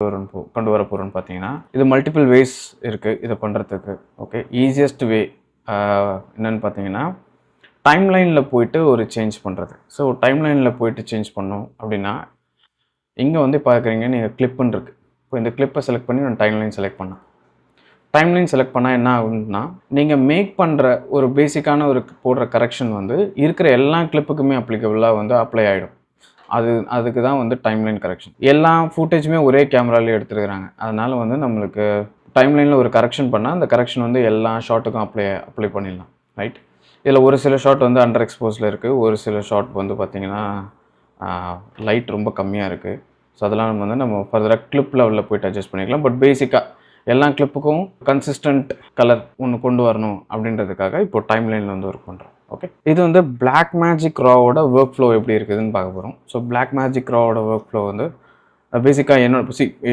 கொண்டு வர போகிறோன்னு பார்த்தீங்கன்னா, இது மல்டிபிள் வேஸ் இருக்குது இதை பண்ணுறதுக்கு. ஓகே, ஈஸியஸ்ட் வே என்னென்னு பார்த்தீங்கன்னா, டைம்லைனில் போயிட்டு ஒரு சேஞ்ச் பண்ணுறது. ஸோ டைம்லைனில் போயிட்டு சேஞ்ச் பண்ணோம் அப்படின்னா, இங்கே வந்து பார்க்குறீங்க நீங்கள் கிளிப்புன்னு இருக்குது. இப்போ இந்த கிளிப்பை செலக்ட் பண்ணி நான் டைம்லைன் செலக்ட் பண்ணேன். டைம்லைன் செலக்ட் பண்ணால் என்ன ஆகுதுன்னா, நீங்கள் மேக் பண்ணுற ஒரு பேசிக்கான ஒரு போடுற கரெக்ஷன் வந்து இருக்கிற எல்லா கிளிப்புக்குமே அப்ளிகபிளாக வந்து அப்ளை ஆகிடும். அதுக்கு தான் வந்து டைம்லைன் கரெக்ஷன். எல்லா ஃபுட்டேஜுமே ஒரே கேமராலே எடுத்துருக்கிறாங்க. அதனால் வந்து நம்மளுக்கு டைம்லைனில் ஒரு கரெக்ஷன் பண்ணால் அந்த கரெக்ஷன் வந்து எல்லா ஷாட்டுக்கும் அப்ளை பண்ணிடலாம். ரைட். இதில் ஒரு சில ஷாட் வந்து அண்டர் எக்ஸ்போஸில் இருக்குது. ஒரு சில ஷாட் வந்து பார்த்திங்கன்னா லைட் ரொம்ப கம்மியாக இருக்குது. ஸோ அதெல்லாம் வந்து நம்ம ஃபர்தராக கிளிப் லெவலில் போய்ட்டு அட்ஜஸ்ட் பண்ணிக்கலாம். பட் பேசிக்காக எல்லா கிளிப்புக்கும் கன்சிஸ்டன்ட் கலர் ஒன்று கொண்டு வரணும் அப்படின்றதுக்காக இப்போ டைம்லைனில் வந்து ஒர்க் பண்ணுறோம். ஓகே, இது வந்து Blackmagic Rawவோட ஒர்க் ஃப்ளோ எப்படி இருக்குதுன்னு பார்க்க போகிறோம். ஸோ Blackmagic Rawவோட ஒர்க் ஃப்ளோ வந்து பேசிக்காக என்னோட